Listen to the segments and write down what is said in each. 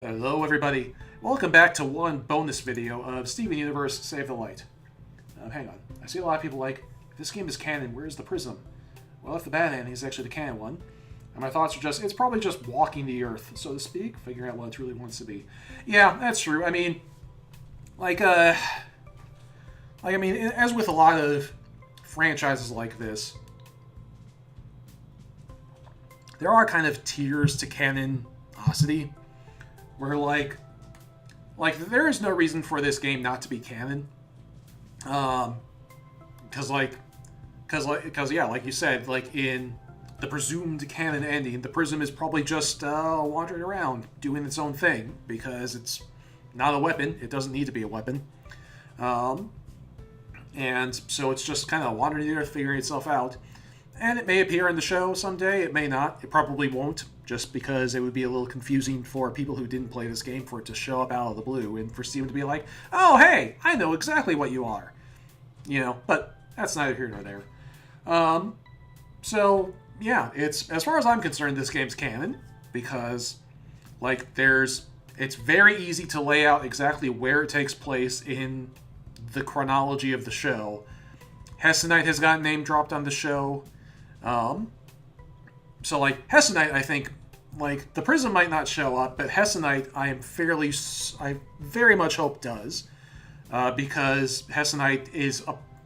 Hello everybody, welcome back to one bonus video of Steven Universe Save the Light. Hang on, I see a lot of people like, if this game is canon, where's the prism? Well, if the bad ending is actually the canon one, and my thoughts are just, it's probably just walking the earth, so to speak, figuring out what it really wants to be. Yeah, that's true. I mean, as with a lot of franchises like this, there are kind of tiers to canonicity. Where, like, there is no reason for this game not to be canon. Because, like you said, like, in the presumed canon ending, the prism is probably just wandering around, doing its own thing, because it's not a weapon. It doesn't need to be a weapon. And so it's just kind of wandering the earth, figuring itself out. And it may appear in the show someday, it may not. It probably won't, just because it would be a little confusing for people who didn't play this game for it to show up out of the blue, and for Steven to be like, oh, hey, I know exactly what you are. You know, but that's neither here nor there. So, yeah, it's, as far as I'm concerned, this game's canon, because, like, it's very easy to lay out exactly where it takes place in the chronology of the show. Hessenite has gotten name dropped on the show. So, like, Hessenite, I think, like, the prism might not show up, but Hessenite, I very much hope does, because Hessenite is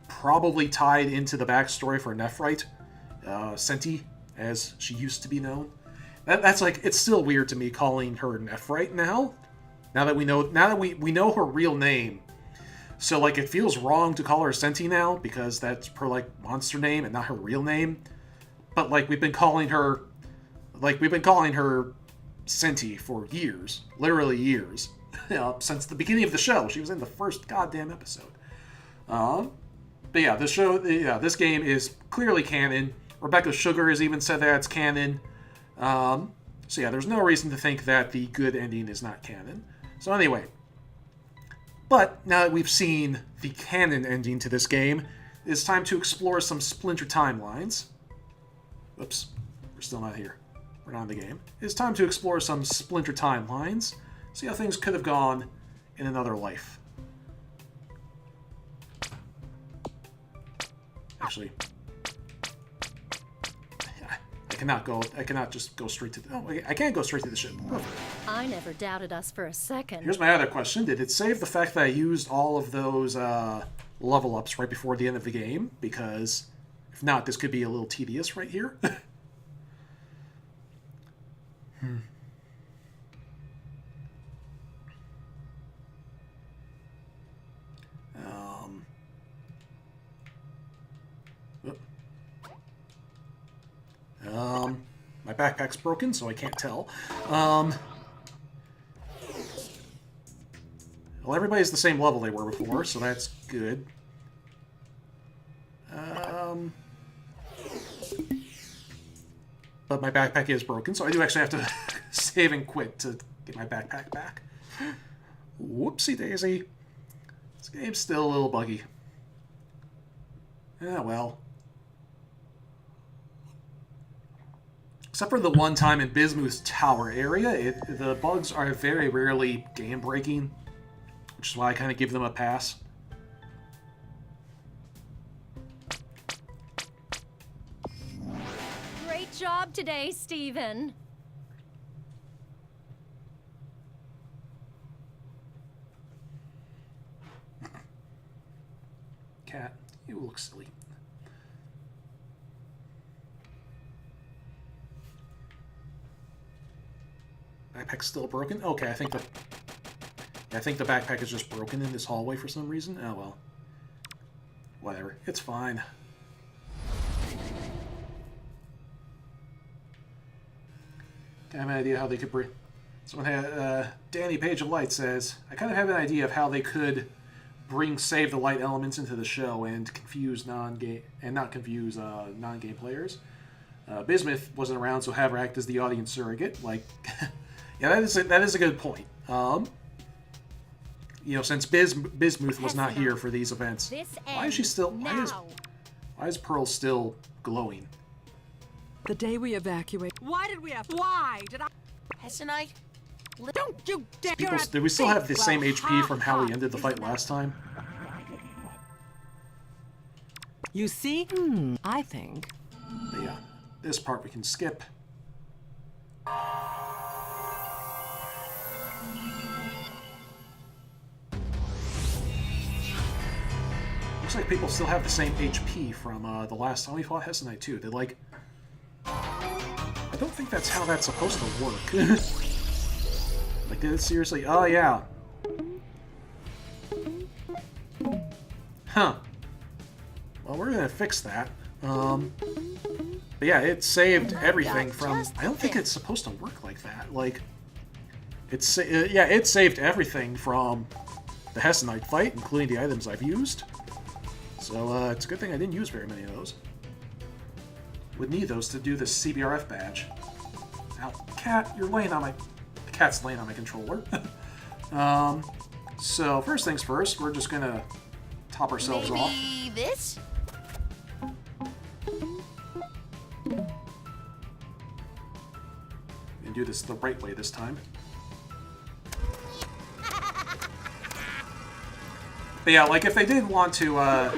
probably tied into the backstory for Nephrite, Senti, as she used to be known. That's like, it's still weird to me calling her Nephrite now that we know her real name. So, like, it feels wrong to call her Senti now, because that's her, like, monster name and not her real name. But, like, we've been calling her Senti for years. Literally years. Since the beginning of the show. She was in the first goddamn episode. But yeah, this game is clearly canon. Rebecca Sugar has even said that it's canon. So yeah, there's no reason to think that the good ending is not canon. So anyway. But now that we've seen the canon ending to this game, it's time to explore some Splinter timelines. Oops, we're still not here. We're not in the game. It's time to explore some Splinter timelines, see how things could have gone in another life. Actually, I cannot just go straight to the... Oh, I can't go straight to the ship. Perfect. I never doubted us for a second. Here's my other question. Did it save the fact that I used all of those level ups right before the end of the game? Because if not, this could be a little tedious right here. My backpack's broken, so I can't tell. Well, everybody's the same level they were before, so that's good. But my backpack is broken, so I do actually have to save and quit to get my backpack back. Whoopsie daisy. This game's still a little buggy. Ah, well. Except for the one time in Bismuth's tower area, the bugs are very rarely game-breaking, which is why I kind of give them a pass. Great job today, Steven. Cat, you look silly. Backpack's still broken? Okay, I think the backpack is just broken in this hallway for some reason. Oh well. Whatever. It's fine. I have an idea how they could bring... Someone had... Danny Page of Light says, I kind of have an idea of how they could bring Save the Light elements into the show and confuse non-game... and not confuse non-game players. Bismuth wasn't around, so have her act as the audience surrogate. Like... Yeah, that is a good point. You know, since Bismuth was not here for these events, why is she still... Why is Pearl still glowing? The day we evacuate... Why did I... Hessenite? Don't you dare! Do we still have the same HP from how we ended the fight last time? You see? I think. But yeah, this part we can skip. Looks like people still have the same HP from the last time we fought Hesse Knight too. They like... I don't think that's how that's supposed to work. Like, did it seriously? Oh, yeah. Huh. Well, we're gonna fix that. But yeah, it saved everything from... I don't think it's supposed to work like that. Like, it's... yeah, it saved everything from the Hesse Knight fight, including the items I've used. So, it's a good thing I didn't use very many of those. Would need those to do the CBRF badge. Ow, cat, you're laying on my... The cat's laying on my controller. So, first things first, we're just gonna top ourselves off. Maybe this? And do this the right way this time. But yeah, like if they did want to, Now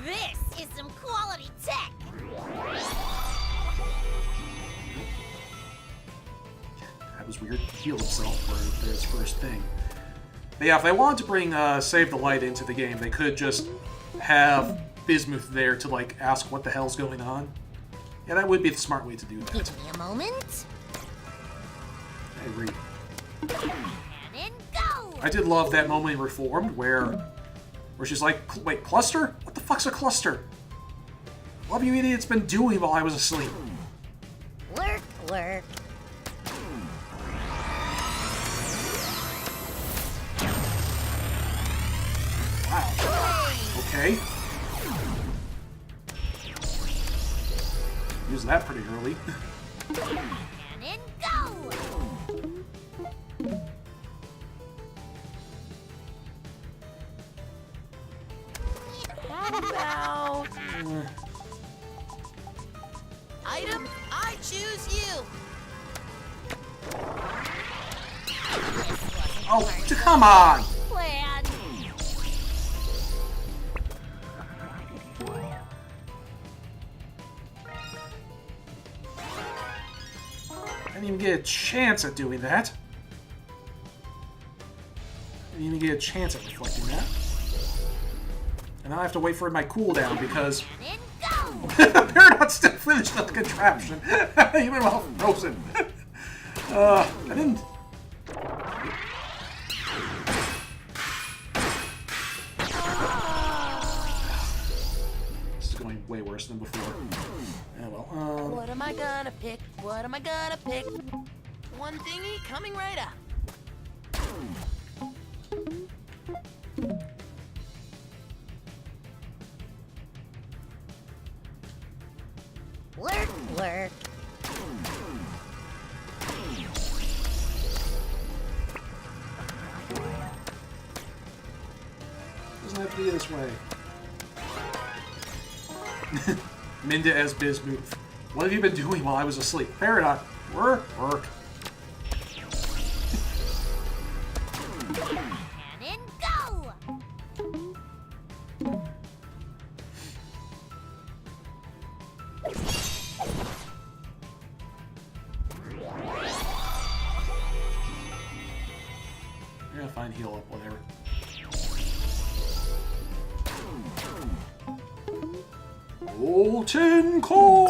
this is some quality tech. That was weird. He healed himself for his first thing. But yeah, if they wanted to bring Save the Light into the game, they could just have Bismuth there to like ask what the hell's going on. Yeah, that would be the smart way to do that. Give me a moment. I agree. And then go. I did love that moment in Reformed where she's like, wait, cluster? What the fuck's a cluster? What have you idiots been doing while I was asleep? Work, work. Wow. Okay. Use that pretty early. And then go. How about... Item, I choose you. Oh, come on! Plan. I didn't even get a chance at doing that. I didn't even get a chance at reflecting that. And now I have to wait for my cooldown because And then go. Paradox still finished the contraption. Even while frozen. I didn't... This is going way worse than before. Yeah, well, What am I gonna pick? What am I gonna pick? One thingy coming right up. Work, work. doesn't have to be this way. Minda as Bismuth. What have you been doing while I was asleep? Paradox. Work, work. And then go. Yeah, fine, heal up, whatever. Molten Core!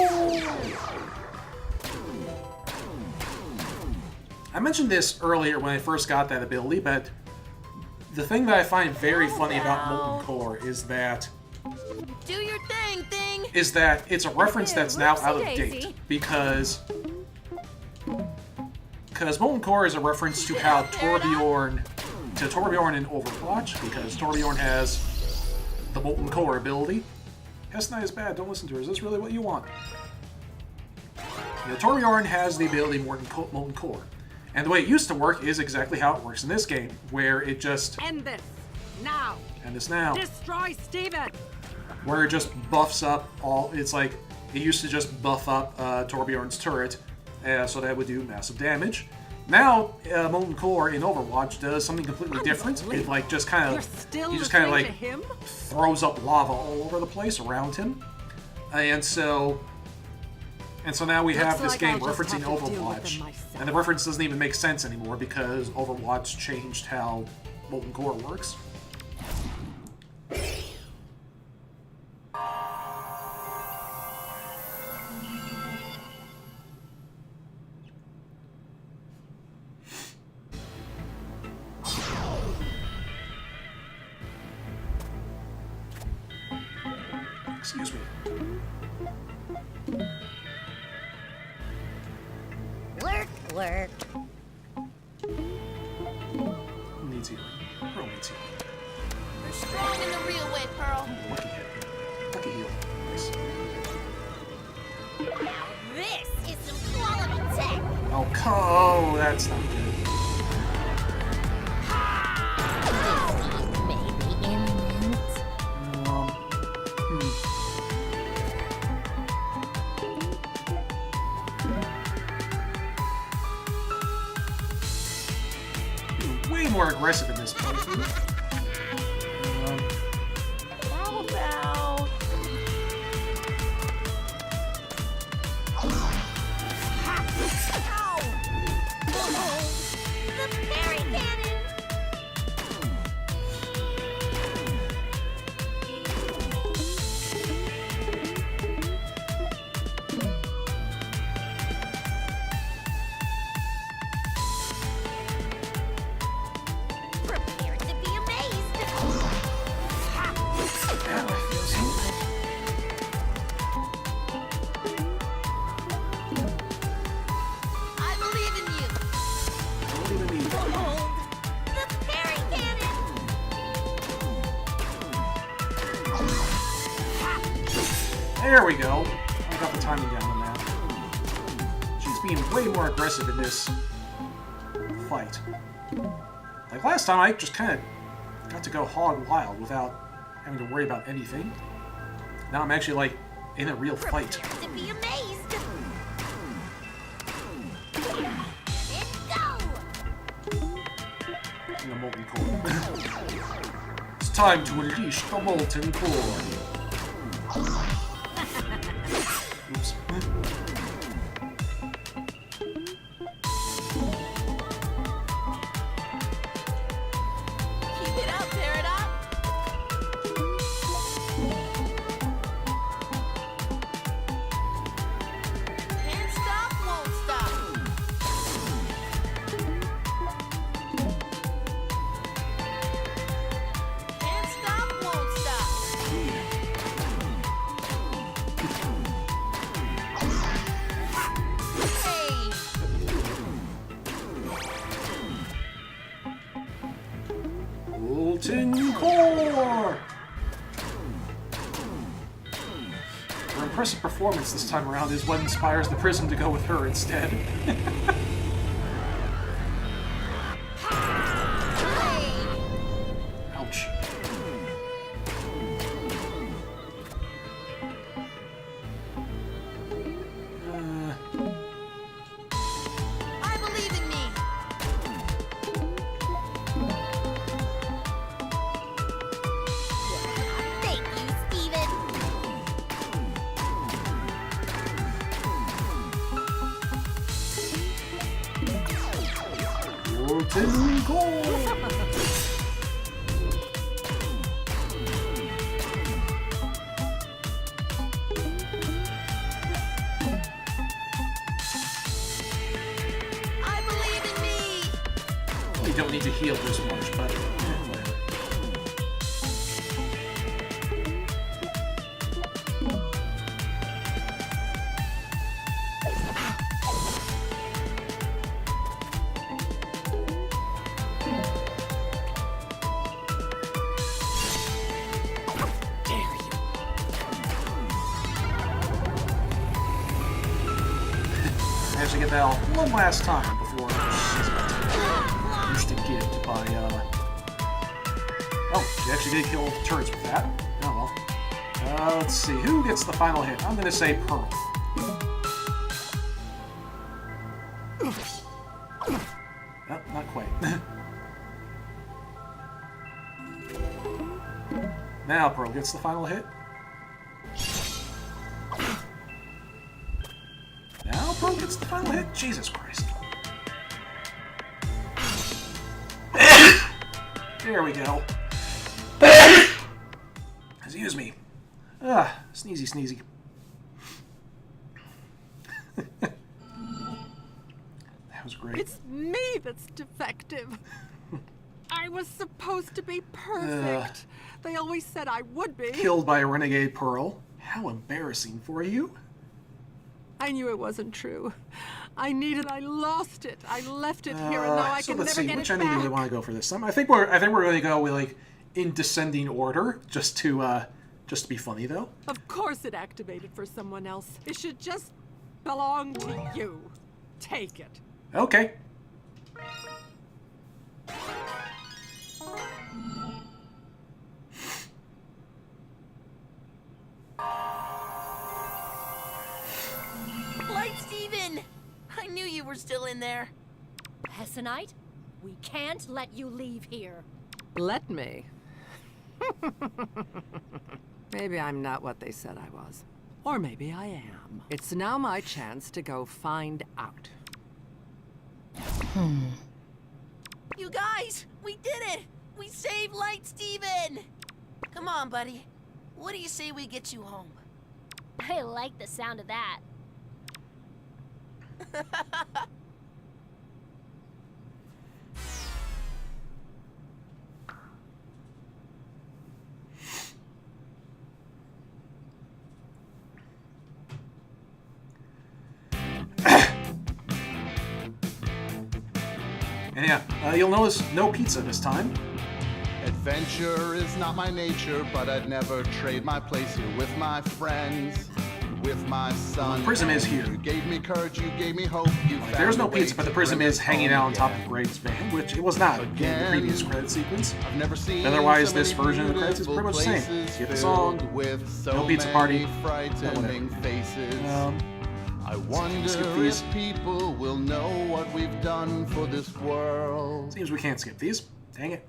I mentioned this earlier when I first got that ability, but the thing that I find very funny about Molten Core is that Do your thing, thing. it's a reference that's now out of Whoopsie-daisy. date because Molten Core is a reference to how Torbjorn in Overwatch, because Torbjorn has the Molten Core ability. Hesse Knight is bad, don't listen to her. Is this really what you want? You know, Torbjorn has the ability Molten Core. And the way it used to work is exactly how it works in this game, where it just... End this. Now. End this now. Destroy Steven. Where it just buffs up all... It's like, it used to just buff up Torbjorn's turret, so that would do massive damage. Now, Molten Core in Overwatch does something completely different. It like just kind You're of still he just kind of listening like to him? throws up lava all over the place around him, and so now we have this like game I'll just referencing have to deal with Overwatch, them myself. and the reference doesn't even make sense anymore because Overwatch changed how Molten Core works. Excuse me. Lurk, lurk. Who needs healing? Pearl needs healing. You're strong in the real way, Pearl. Lucky hit. Lucky heal. Nice. This is some quality tech. Oh, that's not good. This may be imminent. Way more aggressive in this playthrough. How about... Ow! The fairy cannon! Prepare to be amazed! Yeah, that feels good. I believe in you. Don't even need that. Behold, the fairy cannon! There we go. I got the timing down on that. She's being way more aggressive in this fight. Like last time, I just kind of got to go hog wild without having to worry about anything. Now I'm actually like in a real fight. Prepare to be amazed! Let's go! In the molten core. It's time to unleash the molten core. Oops. Keep it up, Peridot. Can't stop, won't stop. Can't stop, won't stop. Hey. Molten core! Her impressive performance this time around is what inspires the Prism to go with her instead. Ouch. I believe in me. Thank you, Steven! Molten core! I believe in me. You don't need to heal this much, but whatever. I have to get that off one last time before she's about to instant gift by, Oh, she actually did kill the turrets with that. Oh well. Let's see, who gets the final hit? I'm gonna say Pearl. Now Pearl gets the final hit. Now Pearl gets the final hit. Jesus Christ. There we go. Excuse me. Sneezy, sneezy. That was great. It's me that's defective. I was supposed to be perfect. They always said I would be. Killed by a renegade Pearl. How embarrassing for you. I knew it wasn't true. I lost it. I left it here, and now I So can let's never see, get which it ending do we back. want to go for this time? I think we're going to go with like in descending order, just to be funny though. Of course it activated for someone else. It should just belong to you. Take it. Okay. Light Steven! I knew you were still in there. Hessenite, we can't let you leave here. Let me. Maybe I'm not what they said I was. Or maybe I am. It's now my chance to go find out. You guys, we did it! We saved Light Steven! Come on, buddy. What do you say we get you home? I like the sound of that. And yeah, you'll notice no pizza this time. Adventure is not my nature, but I'd never trade my place here with my friends, with my son. The prism is here. You gave me courage, you gave me hope. You Like, found there's no a way pizza, but the to prism bring is us hanging home out on top again. of Greg's van, which it was not in the Again. previous credit sequence. I've never seen Otherwise, so this many version of the credits is pretty much the same. beautiful Get the places song, filled with so no pizza party, many frightening faces. I wonder skip these. if people will know what we've done for this world. Seems we can't skip these. Dang it.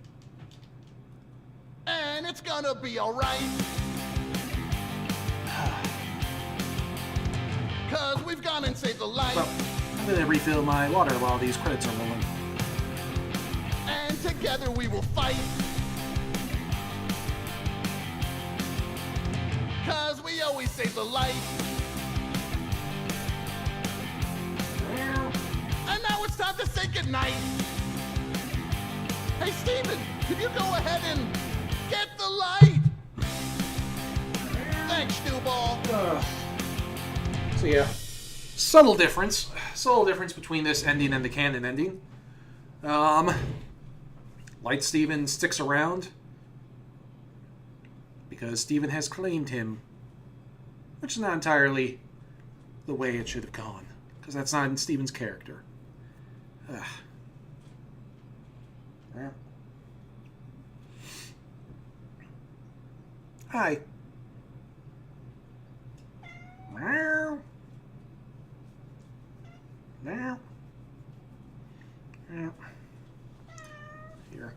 And it's gonna be alright. Cause we've gone and saved the life. Well, I'm gonna refill my water while these credits are rolling. And together we will fight. Cause we always save the life. And now it's time to say goodnight. Hey, Steven, can you go ahead and get the light? Thanks, Snowball. So yeah, subtle difference between this ending and the canon ending. Light Steven sticks around because Steven has claimed him, which is not entirely the way it should have gone, because that's not in Steven's character. Ugh. Yeah. Hi. Meow. Meow. Meow. Here.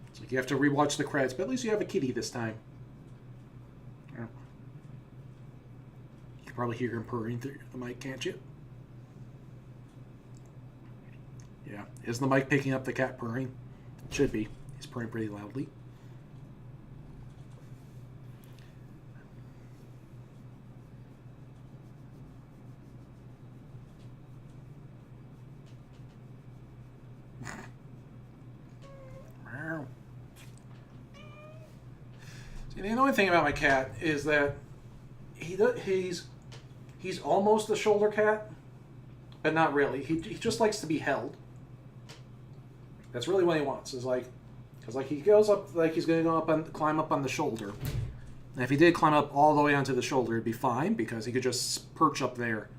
It's like you have to rewatch the credits, but at least you have a kitty this time. Yeah. You can probably hear him purring through the mic, can't you? Yeah. Is the mic picking up the cat purring? It should be. He's purring pretty loudly. See, the annoying thing about my cat is that he's almost a shoulder cat, but not really. He just likes to be held. That's really what he wants. Is like, because like he goes up like he's going to go up and climb up on the shoulder. And if he did climb up all the way onto the shoulder, it'd be fine because he could just perch up there,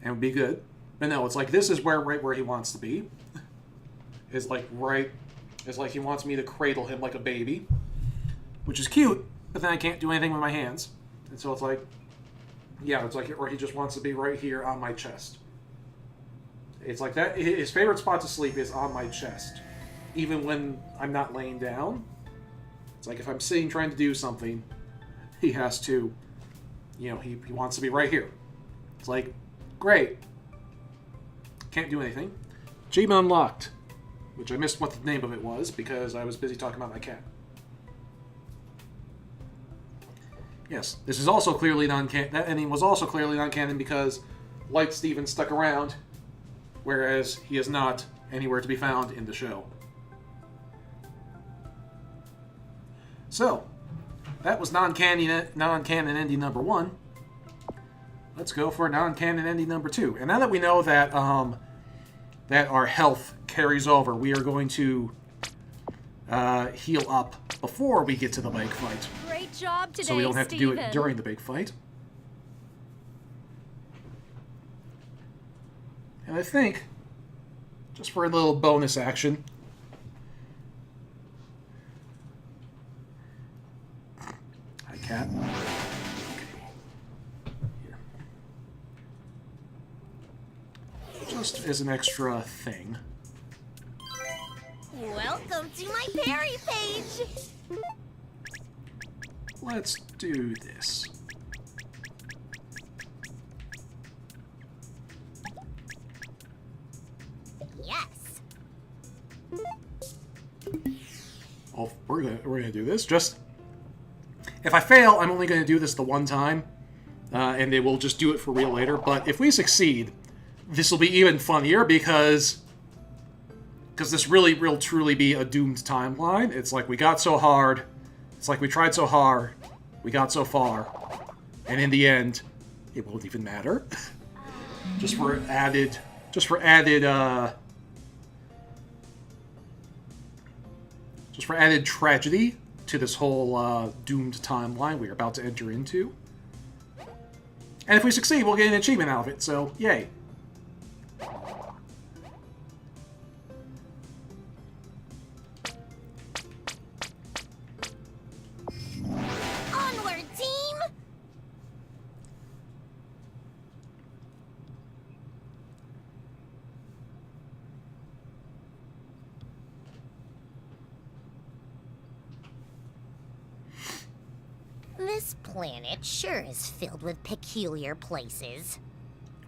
and it would be good. But no, it's like this is right where he wants to be. It's like he wants me to cradle him like a baby, which is cute. But then I can't do anything with my hands, and so it's like, yeah, it's like, or he just wants to be right here on my chest. It's like that. His favorite spot to sleep is on my chest, even when I'm not laying down. It's like if I'm sitting trying to do something, he has to, you know, he wants to be right here. It's like, great. Can't do anything. Achievement unlocked, which I missed what the name of it was because I was busy talking about my cat. Yes, this is also clearly non-canon. That ending was also clearly non-canon because Light Steven stuck around, whereas he is not anywhere to be found in the show. So, that was non-canon ending number 1. Let's go for non-canon ending number 2. And now that we know that that our health carries over, we are going to heal up before we get to the big fight. Great job today, So we don't have to do it Steven. during the big fight. And I think, just for a little bonus action, hi cat. Here. Just as an extra thing. Welcome to my Perry page. Let's do this. Yes. Oh, we're gonna do this. Just if I fail, I'm only gonna do this the one time, and they will just do it for real later. But if we succeed, this will be even funnier because this really will truly be a doomed timeline. It's like we got so hard. It's like we tried so hard. We got so far. And in the end, it won't even matter. just for added tragedy to this whole doomed timeline we are about to enter into. And if we succeed, we'll get an achievement out of it, so yay. Onward, team. This planet sure is filled with peculiar places.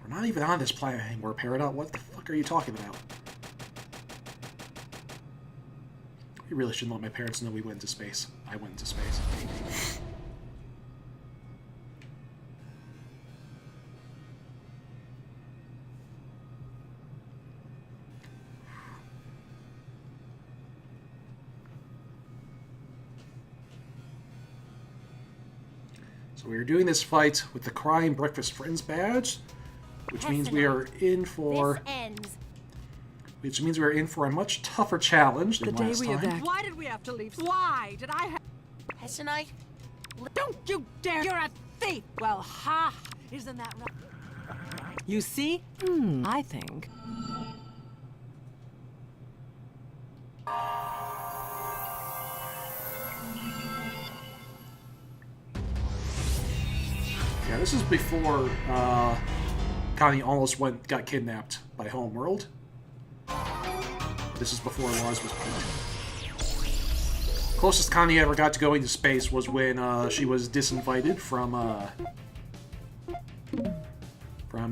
We're not even on this planet anymore, Peridot. What the fuck are you talking about? You really shouldn't let my parents know we went into space. I went into space. So we are doing this fight with the Crying Breakfast Friends badge, which means we are in for... This ends. Which means we're in for a much tougher challenge than The day last we time. evacuated. Why did we have to leave? Why did I have... Hessenite? Don't you dare! You're a thief! Well, ha! Isn't that right? You see? I think. Yeah, this is before Connie almost got kidnapped by Homeworld. This is before Lars was born. Closest Connie ever got to going to space was when she was disinvited from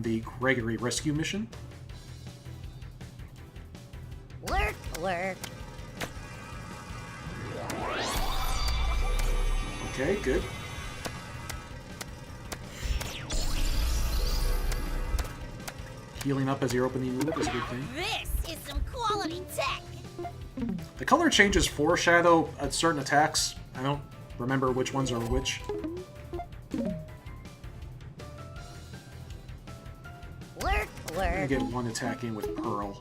the Gregory rescue mission. Lurk, lurk. Okay, good. Healing up as you're opening move is a good thing. This is some quality tech. The color changes foreshadow at certain attacks. I don't remember which ones are which. Lurk, I'm lurk. gonna get one attack in with Pearl,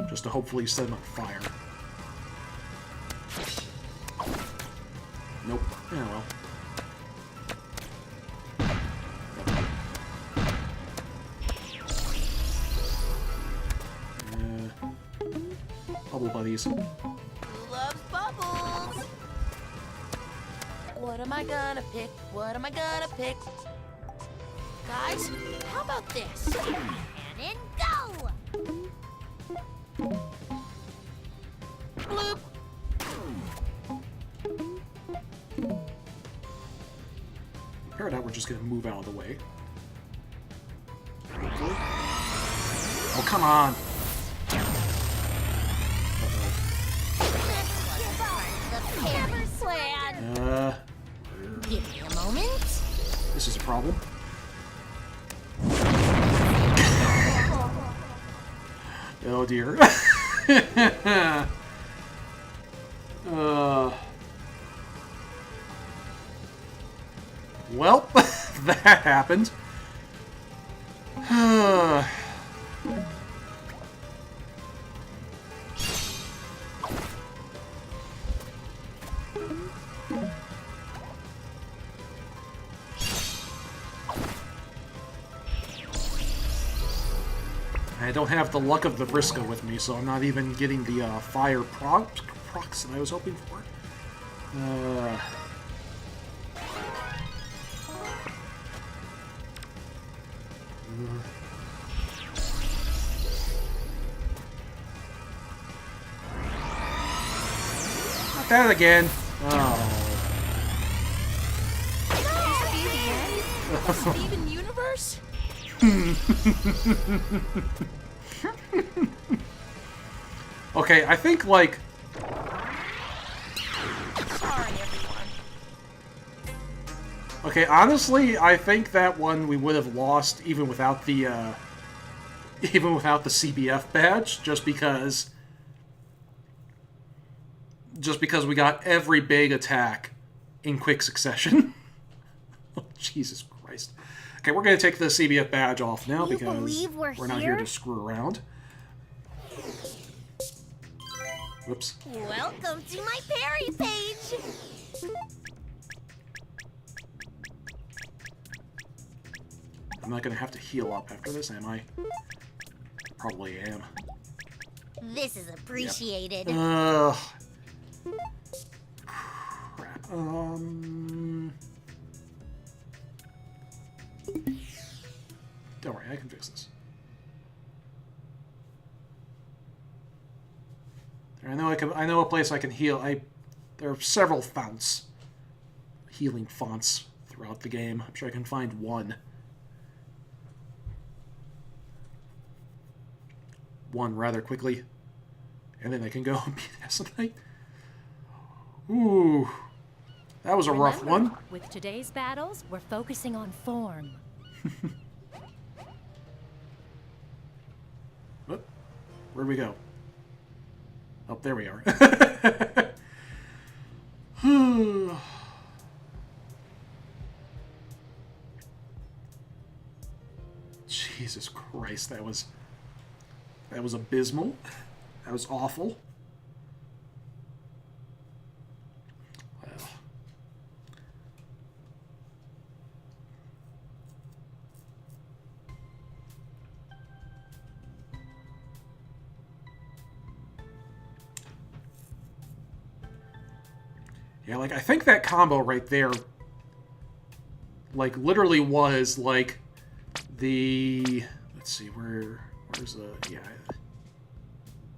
just to hopefully set him on fire. Nope. Yeah, well. Bubble buddies. Who loves bubbles? What am I gonna pick? What am I gonna pick? Guys, how about this? Cannon, go! Bloop! Apparently, we're just gonna move out of the way. Oh, come on! Give me a moment. This is a problem. Oh dear. Well, that happened. I don't have the luck of the Vriska with me, so I'm not even getting the fire procs that I was hoping for. Not that again. Oh. Steven Universe? Okay, I think, like... Sorry, everyone. Okay, honestly, I think that one we would have lost even without the CBF badge, just because we got every big attack in quick succession. Oh, Jesus Christ. Okay, we're going to take the CBF badge off now because we're not here to screw around. Whoops. Welcome to my parry page. I'm not going to have to heal up after this, am I? Probably am. This is appreciated. Ugh. Crap. Don't worry, I can fix this. I know a place I can heal. There are several fonts, healing fonts throughout the game. I'm sure I can find one. One rather quickly, and then I can go and beat Essenite. Ooh, that was a rough one. With today's battles, we're focusing on form. Oh, where'd we go? Oh, there we are. Jesus Christ, that was abysmal. That was awful. Well. Yeah, like, I think that combo right there, like, literally was, like, the... Let's see, where's the... Yeah,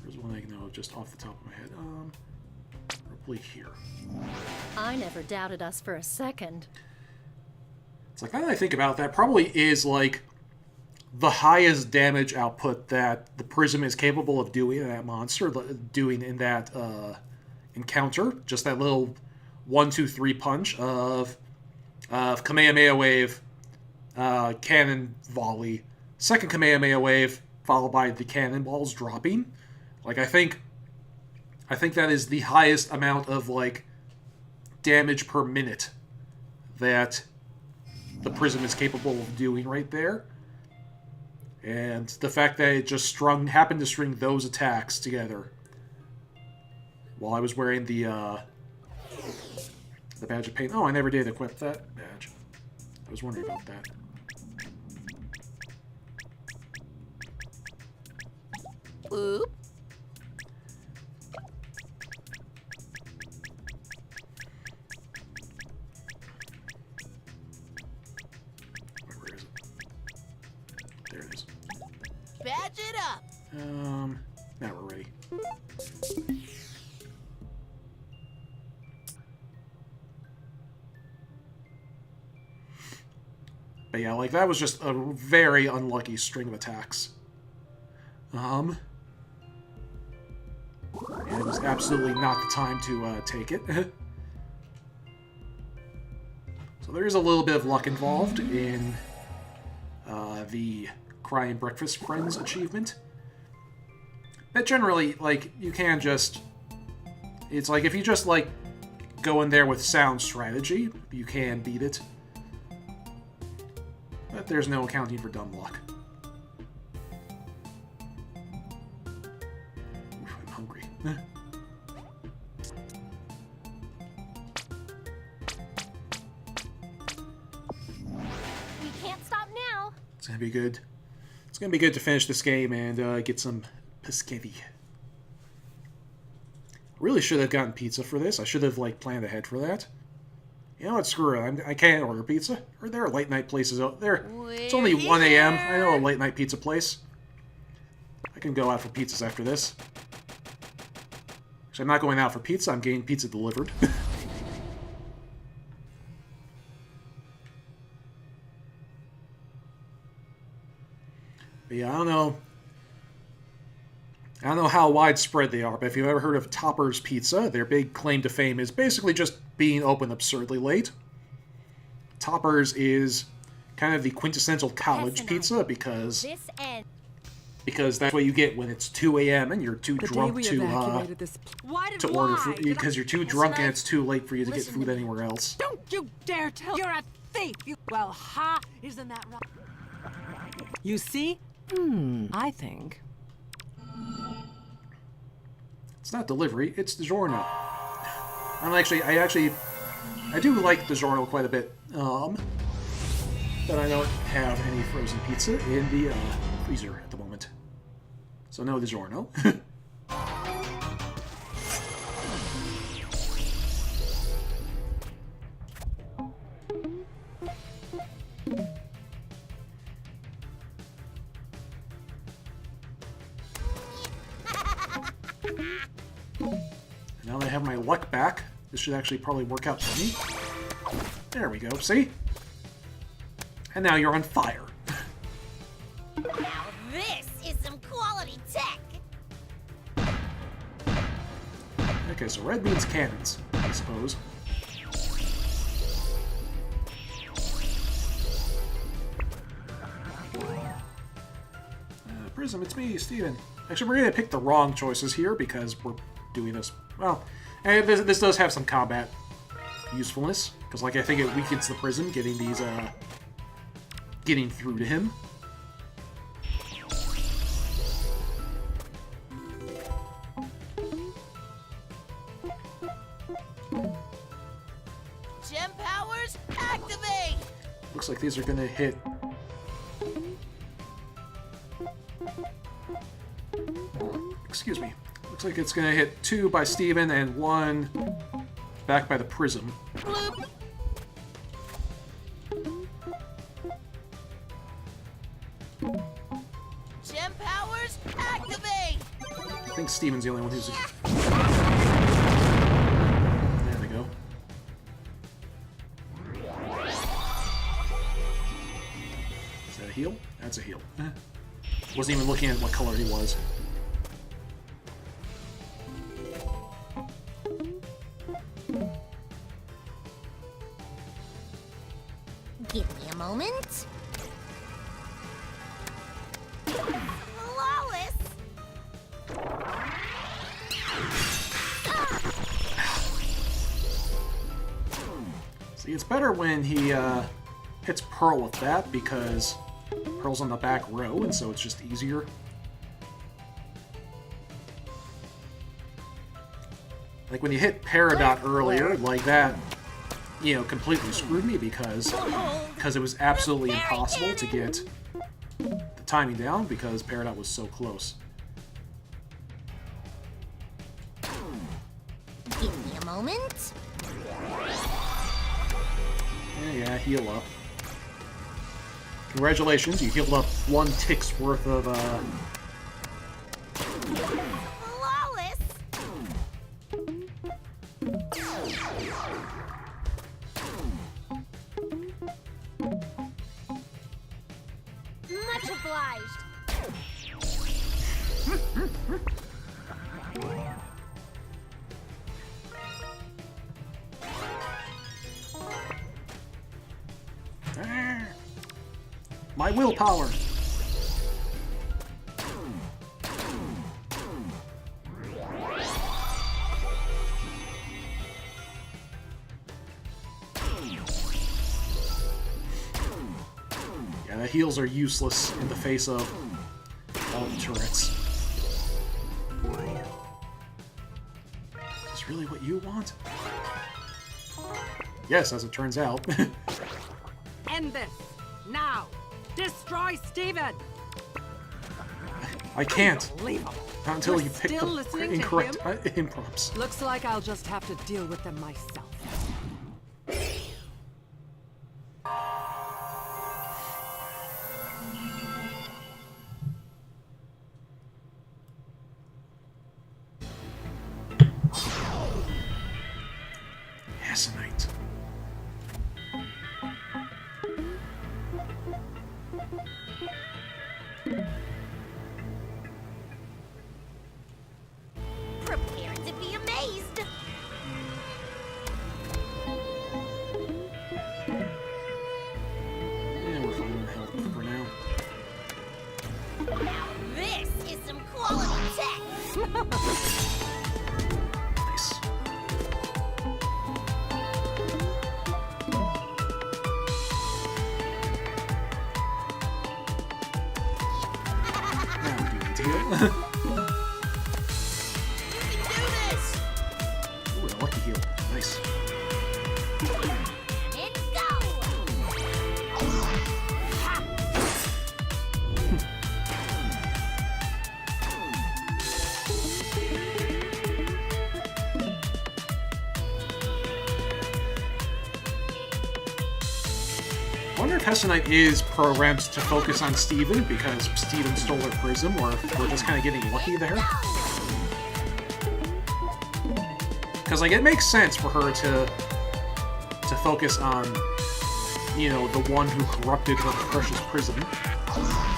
there's one I know just off the top of my head. Probably here. I never doubted us for a second. It's like, now that I think about it, that probably is, like, the highest damage output that the Prism is capable of doing, that monster, doing in that encounter. Just that little 1-2-3 punch of Kamehameha Wave, Cannon Volley, second Kamehameha Wave, followed by the cannonballs dropping. Like, I think that is the highest amount of, like, damage per minute that the Prism is capable of doing right there. And the fact that it just happened to string those attacks together while I was wearing the Badge of Pain. Oh, I never did equip that badge. I was wondering about that. Oop. Where is it? There it is. Badge it up. Now we're ready. But yeah, like, that was just a very unlucky string of attacks. And it was absolutely not the time to take it. So there is a little bit of luck involved in the Crying Breakfast Friends achievement. But generally, like, you can just... It's like, if you just, like, go in there with sound strategy, you can beat it. But there's no accounting for dumb luck. Oof, I'm hungry. We can't stop now. It's gonna be good. It's gonna be good to finish this game and get some Pescetti. Really should have gotten pizza for this. I should have, like, planned ahead for that. You know what? Screw it. I can't order pizza. Or there are late night places out there. It's only 1 a.m. I know a late night pizza place. I can go out for pizzas after this. Actually, I'm not going out for pizza. I'm getting pizza delivered. But yeah, I don't know how widespread they are, but if you've ever heard of Topper's Pizza, their big claim to fame is basically just being open absurdly late. Topper's is kind of the quintessential college pizza because that's what you get when it's 2 a.m. and you're too drunk to order food, because you're too drunk and it's too late for you to get food anywhere else. Don't you dare tell you're a thief! Well, ha! Isn't that right? You see? I think. It's not delivery, it's DiGiorno. I do like DiGiorno quite a bit. But I don't have any frozen pizza in the freezer at the moment. So no DiGiorno. Now that I have my luck back, this should actually probably work out for me. There we go, see? And now you're on fire. Now this is some quality tech. Okay, so red means cannons, I suppose. Prism, it's me, Steven. Actually, we're going to pick the wrong choices here because we're doing this... Well, and this does have some combat usefulness, because, like, I think it weakens the Prism getting these, getting through to him. Gem powers, activate! Looks like these are going to hit... Excuse me. Looks like it's going to hit 2 by Steven and 1 back by the Prism. Bloop. Gem powers, activate! I think Steven's the only one who's... There we go. Is that a heal? That's a heal. Wasn't even looking at what color he was. Give me a moment. Flawless. See, it's better when he hits Pearl with that, because Pearl's on the back row, and so it's just easier. Like when you hit Peridot earlier, like that, you know, completely screwed me because it was absolutely impossible to get the timing down because Peridot was so close. Give me a moment. Yeah, heal up. Congratulations, you healed up 1 tick's worth of, Flawless. My willpower. Yeah, the heals are useless in the face of all the turrets. Is this really what you want? Yes, as it turns out. End this. Now. Destroy Steven. I can't. Unbelievable. Not until You're you pick still the listening to incorrect him? imprompts. Looks like I'll just have to deal with them myself. Hassanite. Prepare to be amazed. Yeah, we're fine with health for now. Now this is some quality tech. Nice. Now we do need to heal. You can do this! Ooh, a lucky heal. Nice. And go. I wonder if Hessenite is programmed to focus on Steven because Steven stole her prism, or if we're just kind of getting lucky there. Because, like, it makes sense for her to focus on, you know, the one who corrupted her precious prism.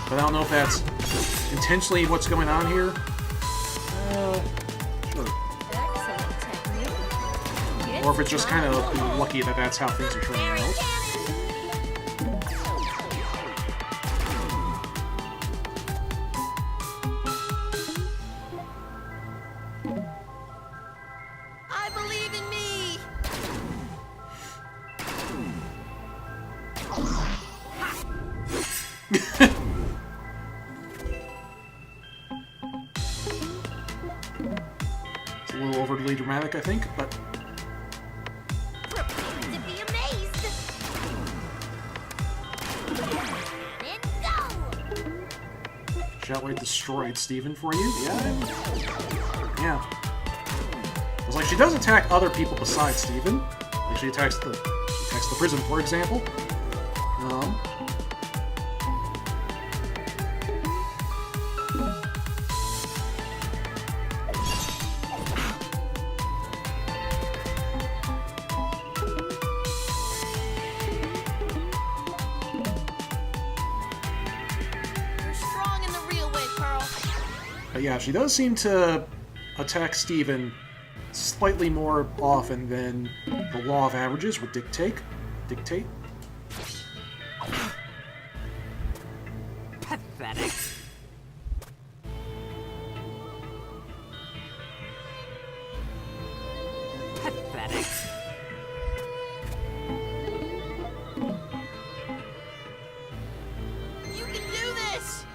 But I don't know if that's intentionally what's going on here. Sure. Excellent technique. Or if it's just kind of lucky that that's how things are turning out. I believe in me! It's a little overly dramatic, I think, but Prepare to be amazed. And go. she outright destroyed Steven for you? Yeah. Yeah. It's like she does attack other people besides Steven. Like she attacks the prison, for example. You're strong in the real way, Pearl. But yeah, she does seem to attack Steven slightly more often than the law of averages would dictate. Pathetic. Pathetic. You can do this!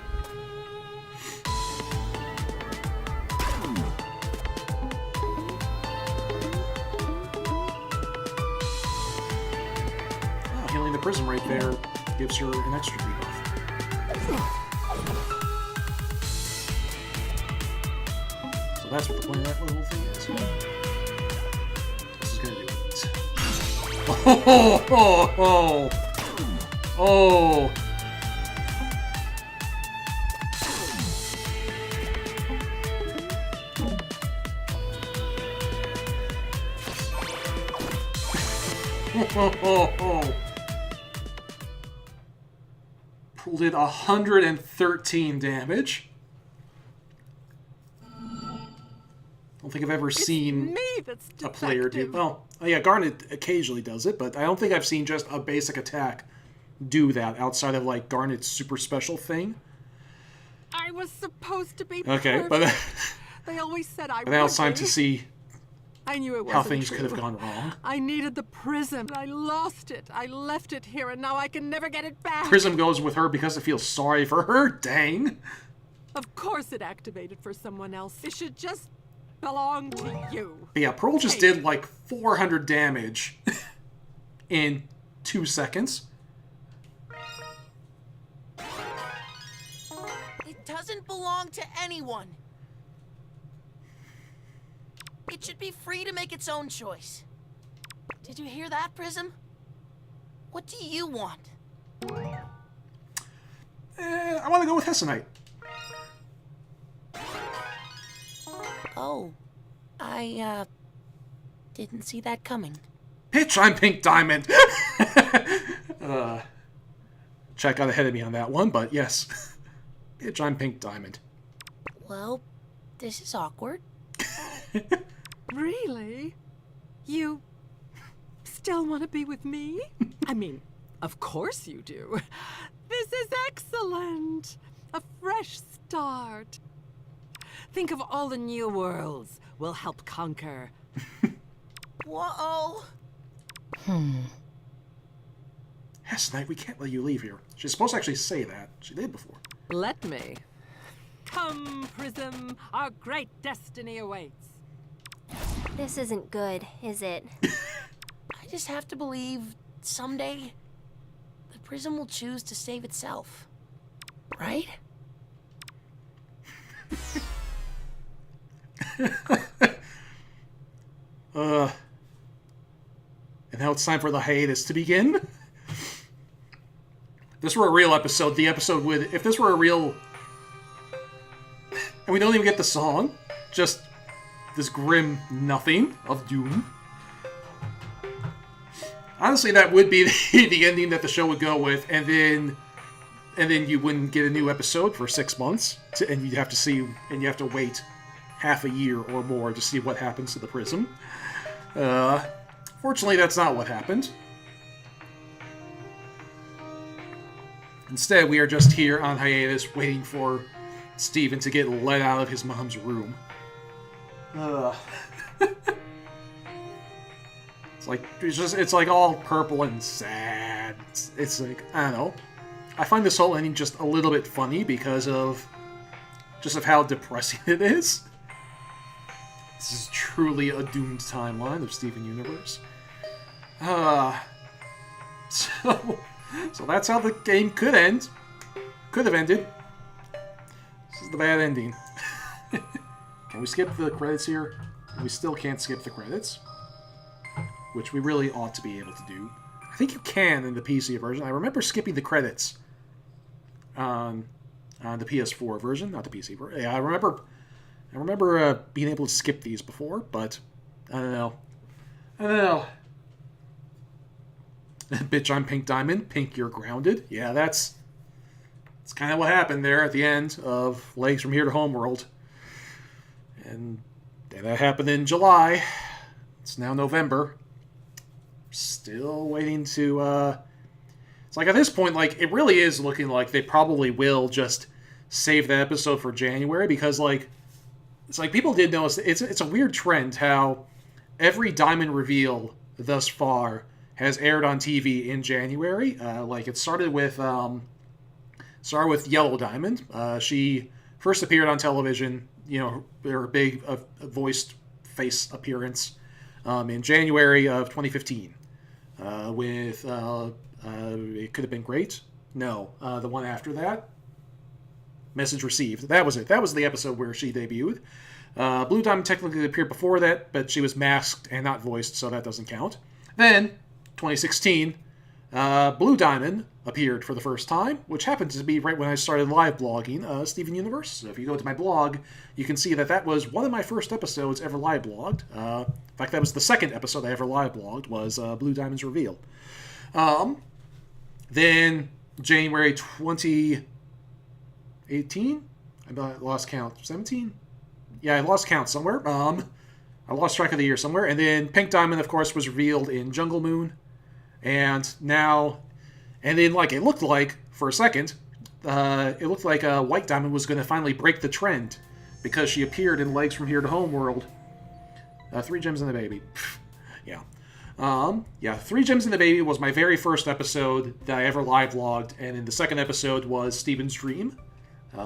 Oh, healing the prism right there gives her an extra debuff. So that's what the point of that little thing is. This is gonna do it. Oh! Pulled in 113 damage. I don't think I've ever seen Me that's a player do. defective. Well, oh yeah, Garnet occasionally does it, but I don't think I've seen just a basic attack do that outside of, like, Garnet's super special thing. I was supposed to be Okay, perfect. but They always said I would but now it's time be. to see I knew it wasn't how things true. could have gone wrong. I needed the prism. I lost it. I left it here, and now I can never get it back. Prism goes with her because it feels sorry for her. Dang. Of course it activated for someone else. It should just belong to you. But yeah, Pearl just Hey. did like 400 damage in 2 seconds. It doesn't belong to anyone. It should be free to make its own choice. Did you hear that, Prism? What do you want? I want to go with Hessenite. Oh, I, didn't see that coming. Bitch, I'm Pink Diamond. Chat got ahead of me on that one, but yes. Bitch, I'm Pink Diamond. Well, this is awkward. Really? You still want to be with me? I mean, of course you do. This is excellent. A fresh start. Think of all the new worlds we'll help conquer. Whoa. Hessenite, we can't let you leave here. She's supposed to actually say that. She did before. Let me. Come, Prism. Our great destiny awaits. This isn't good, is it? I just have to believe someday the Prism will choose to save itself. Right? And now it's time for the hiatus to begin. If this were a real episode, the episode would... If this were a real... And we don't even get the song. Just this grim nothing of doom. Honestly, that would be the ending that the show would go with, and then you wouldn't get a new episode for 6 months, and you have to wait half a year or more to see what happens to the Prism. Fortunately, that's not what happened. Instead, we are just here on hiatus, waiting for Steven to get let out of his mom's room. It's like all purple and sad. It's like, I don't know. I find this whole ending just a little bit funny because of how depressing it is. This is truly a doomed timeline of Steven Universe. So that's how the game could end. Could have ended. This is the bad ending. Can we skip the credits here? We still can't skip the credits, which we really ought to be able to do. I think you can in the PC version. I remember skipping the credits on the PS4 version, not the PC version. Yeah, I remember being able to skip these before, but I don't know. Bitch, I'm Pink Diamond. Pink, you're grounded. Yeah, that's kind of what happened there at the end of Legs from Here to Homeworld. And that happened in July. It's now November. Still waiting to... It's like at this point, like, it really is looking like they probably will just save that episode for January, because, like, it's like people did notice it's a weird trend how every Diamond reveal thus far has aired on TV in January. Like, it started with Yellow Diamond. She first appeared on television, her big voiced face appearance in January of 2015 with It Could Have Been Great. No, the one after that, Message Received. That was it. That was the episode where she debuted. Blue Diamond technically appeared before that, but she was masked and not voiced, so that doesn't count. Then, 2016, Blue Diamond appeared for the first time, which happened to be right when I started live blogging Steven Universe. So if you go to my blog, you can see that was one of my first episodes ever live blogged. In fact, that was the second episode I ever live blogged, was Blue Diamond's reveal. Then, January 2018? I lost count. 17? Yeah, I lost count somewhere. I lost track of the year somewhere. And then Pink Diamond, of course, was revealed in Jungle Moon. And now And then, like, it looked like, for a second, it looked like White Diamond was going to finally break the trend because she appeared in Legs from Here to Homeworld. 3 Gems and a Baby. Yeah. 3 Gems and a Baby was my very first episode that I ever live logged, and then the second episode was Steven's Dream,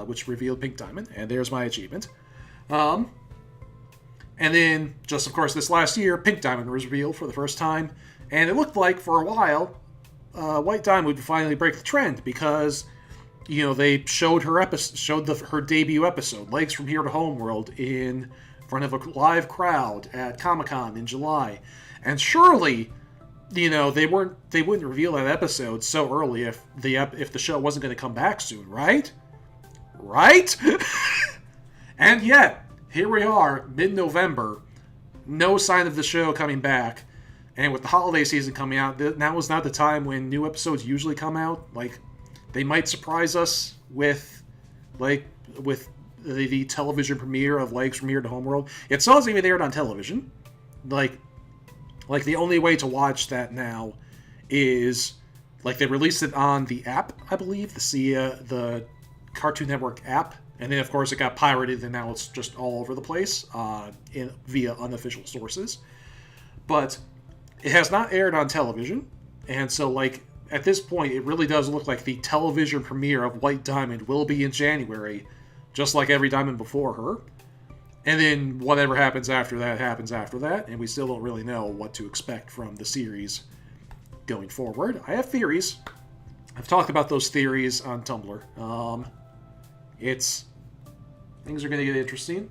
which revealed Pink Diamond, and there's my achievement. And then, just of course, this last year, Pink Diamond was revealed for the first time, and it looked like, for a while, White Diamond would finally break the trend, because, you know, they showed her her debut episode, Legs from Here to Homeworld, in front of a live crowd at Comic-Con in July. And surely, you know, they wouldn't reveal that episode so early if the show wasn't going to come back soon, right? Right? And yet, here we are, mid-November, no sign of the show coming back. And with the holiday season coming out, now is not the time when new episodes usually come out. Like, they might surprise us with the television premiere of Legs from Here to Homeworld. It still hasn't even aired on television. Like the only way to watch that now is, like, they released it on the app, I believe, the Cartoon Network app, and then of course it got pirated, and now it's just all over the place via unofficial sources. But it has not aired on television, and so, like, at this point, it really does look like the television premiere of White Diamond will be in January, just like every Diamond before her. And then whatever happens after that, and we still don't really know what to expect from the series going forward. I have theories. I've talked about those theories on Tumblr. Things are going to get interesting.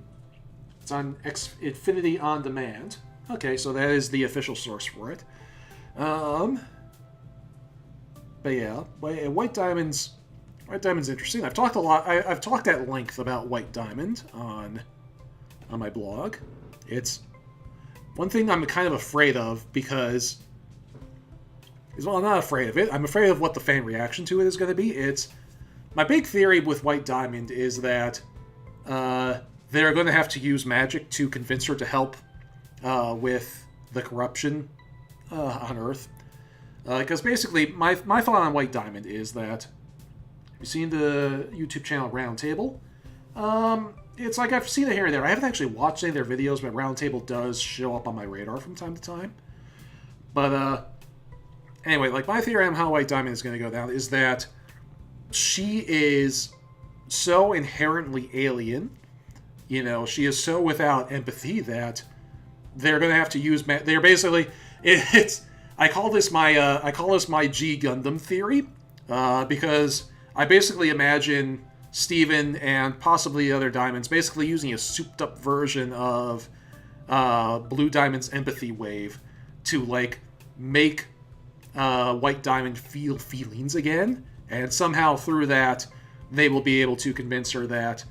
It's on Infinity On Demand. Okay, so that is the official source for it. But yeah, White Diamond's interesting. I've talked a lot. I've talked at length about White Diamond on my blog. It's one thing I'm kind of afraid of because, well, I'm not afraid of it. I'm afraid of what the fan reaction to it is going to be. It's my big theory with White Diamond is that they're going to have to use magic to convince her to help with the corruption on Earth. Because basically, my thought on White Diamond is that, you've seen the YouTube channel Roundtable. It's like I've seen it here and there. I haven't actually watched any of their videos, but Roundtable does show up on my radar from time to time. But anyway, like, my theory on how White Diamond is going to go down is that she is so inherently alien, you know, she is so without empathy that they're going to have to use... They're basically... I call this my G Gundam theory, because I basically imagine Steven and possibly other Diamonds basically using a souped-up version of Blue Diamond's empathy wave to, like, make White Diamond feel feelings again, and somehow through that they will be able to convince her that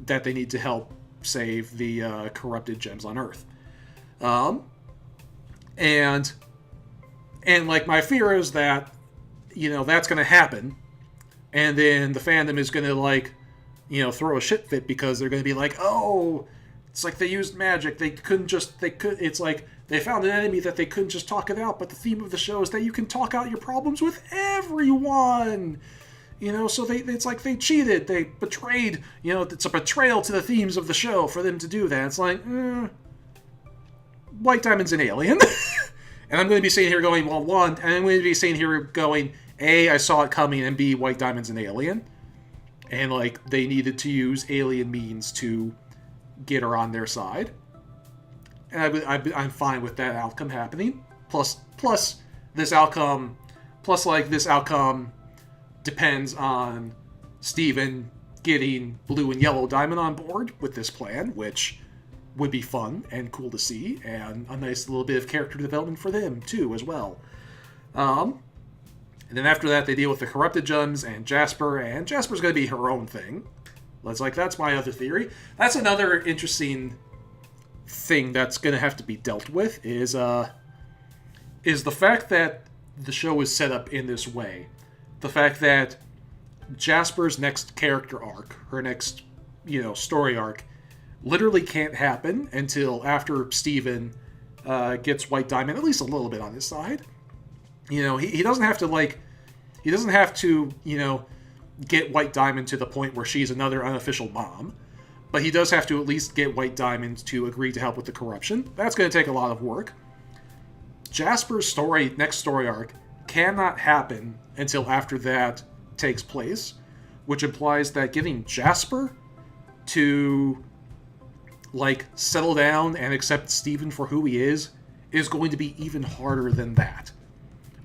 they need to help save the corrupted gems on Earth. And like, my fear is that, you know, that's going to happen, and then the fandom is going to, like, you know, throw a shit fit because they're going to be like, oh, it's like they used magic. It's like they found an enemy that they couldn't just talk it out, but the theme of the show is that you can talk out your problems with everyone. You know, so it's like they cheated, they betrayed, you know, it's a betrayal to the themes of the show for them to do that. It's like, White Diamond's an alien. And I'm going to be sitting here going, well, one, and I'm going to be sitting here going, A, I saw it coming, and B, White Diamond's an alien. And, like, they needed to use alien means to get her on their side. And I'm fine with that outcome happening. Plus this outcome depends on Steven getting Blue and Yellow Diamond on board with this plan, which would be fun and cool to see, and a nice little bit of character development for them, too, as well. And then after that, they deal with the corrupted gems and Jasper's going to be her own thing. That's my other theory. That's another interesting thing that's going to have to be dealt with, is the fact that the show is set up in this way. The fact that Jasper's next character arc, her next, you know, story arc, literally can't happen until after Steven gets White Diamond at least a little bit on his side. You know, he doesn't have to, like... he doesn't have to, get White Diamond to the point where she's another unofficial mom, but he does have to at least get White Diamond to agree to help with the corruption. That's going to take a lot of work. Jasper's next story arc, cannot happen until after that takes place, which implies that getting Jasper to, settle down and accept Steven for who he is going to be even harder than that.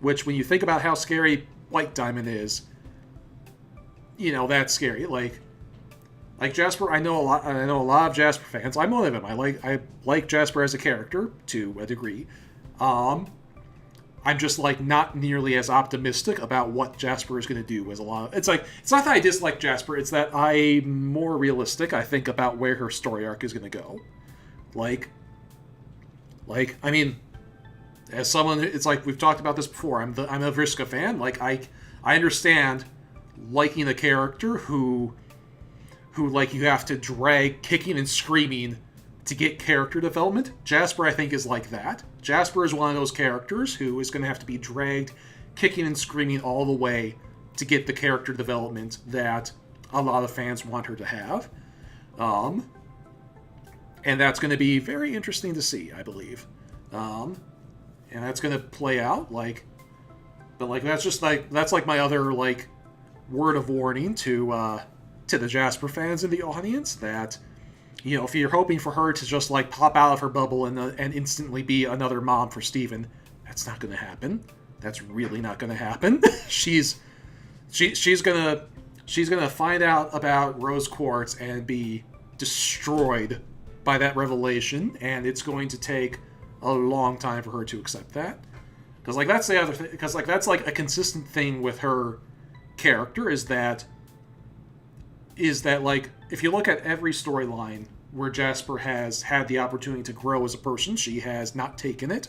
Which, when you think about how scary White Diamond is, that's scary. Like Jasper, I know a lot of Jasper fans. I'm one of them. I like Jasper as a character to a degree. I'm just not nearly as optimistic about what Jasper is going to do as a lot of... It's not that I dislike Jasper, it's that I'm more realistic, I think, about where her story arc is going to go. I mean, as someone, it's we've talked about this before, I'm a Vriska fan. I understand liking a character who you have to drag kicking and screaming to get character development. Jasper, I think, is like that. Jasper is one of those characters who is going to have to be dragged kicking and screaming all the way to get the character development that a lot of fans want her to have. And that's going to be very interesting to see, I believe. And that's going to play out, but that's just that's my other, word of warning to the Jasper fans in the audience, that, if you're hoping for her to just, pop out of her bubble and instantly be another mom for Steven, that's not going to happen. That's really not going to happen. She's gonna find out about Rose Quartz and be destroyed by that revelation, and it's going to take a long time for her to accept that. Because, that's the other thing, because, that's, a consistent thing with her character, is that, if you look at every storyline where Jasper has had the opportunity to grow as a person, she has not taken it.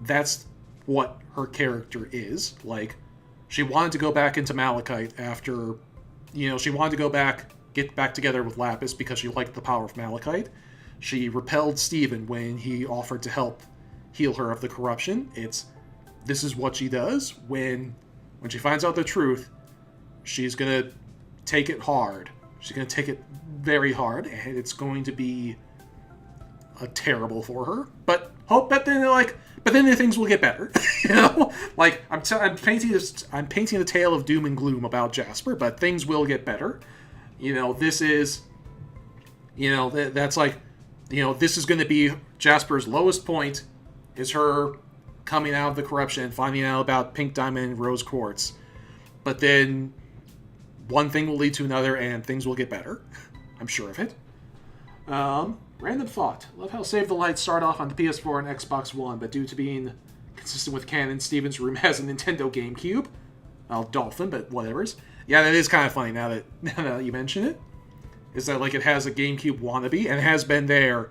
That's what her character is. She wanted to go back into Malachite after, she wanted to get back together with Lapis because she liked the power of Malachite. She repelled Steven when he offered to help heal her of the corruption. This is what she does. When she finds out the truth, she's going to take it hard. She's going to take it very hard, and it's going to be terrible for her. But then things will get better. I'm painting the tale of doom and gloom about Jasper, but things will get better. This is, this is going to be Jasper's lowest point, is her coming out of the corruption and finding out about Pink Diamond and Rose Quartz. But then one thing will lead to another, and things will get better. I'm sure of it. Random thought. Love how Save the Light start off on the PS4 and Xbox One, but due to being consistent with canon, Steven's room has a Nintendo GameCube. Well, Dolphin, but whatever's. Yeah, that is kind of funny now that you mention it. Is that it has a GameCube wannabe, and it has been there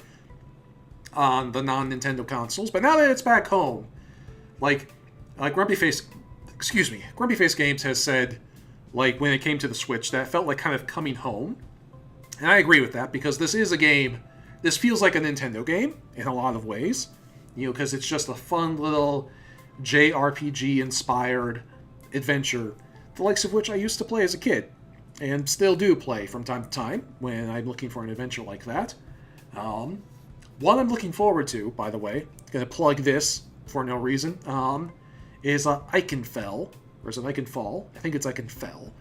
on the non-Nintendo consoles, but now that it's back home, Grumpy Face Games has said, when it came to the Switch, that felt like kind of coming home. And I agree with that, because this is a game, this feels like a Nintendo game in a lot of ways, because it's just a fun little JRPG-inspired adventure, the likes of which I used to play as a kid, and still do play from time to time when I'm looking for an adventure like that. One I'm looking forward to, by the way, going to plug this for no reason, is Eichenfell, or is it Eichenfall? I think it's Eichenfell.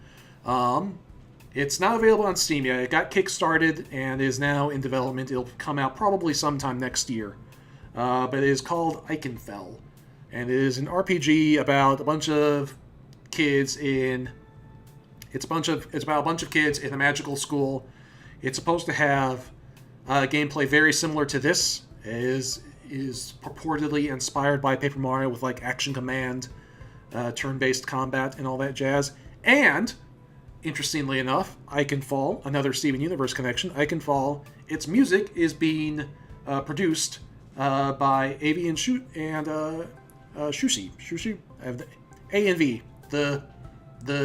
It's not available on Steam yet. It got kickstarted and is now in development. It'll come out probably sometime next year. But it is called Eichenfell, and it is an RPG about a bunch of kids in... It's about a bunch of kids in a magical school. It's supposed to have gameplay very similar to this. It is purportedly inspired by Paper Mario with Action Command, turn-based combat, and all that jazz. And, interestingly enough, Eichenfall, another Steven Universe connection, Eichenfall, its music is being produced by Avi and Shushi, A&V, the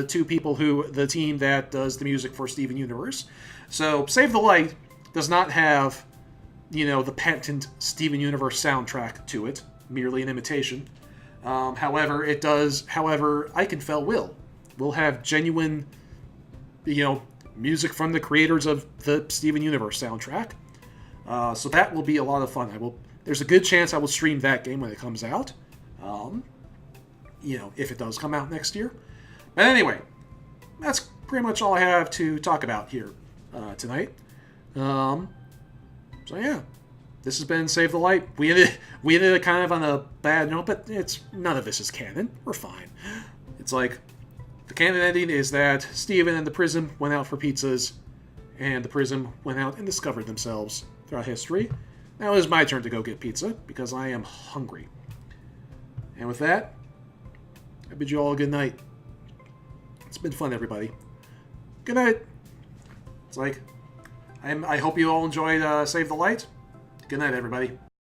two people the team that does the music for Steven Universe. So, Save the Light does not have, the patent Steven Universe soundtrack to it, merely an imitation. However, Eichenfeld will have genuine, music from the creators of the Steven Universe soundtrack. So that will be a lot of fun. There's a good chance I will stream that game when it comes out. If it does come out next year. But anyway, that's pretty much all I have to talk about here tonight. So yeah, this has been Save the Light. We ended it kind of on a bad note, but none of this is canon. We're fine. It's like the canon ending is that Steven and the Prism went out for pizzas, and the Prism went out and discovered themselves throughout history. Now it is my turn to go get pizza because I am hungry. And with that, I bid you all a good night. It's been fun, everybody. Good night. It's like, I hope you all enjoyed Save the Light. Good night, everybody.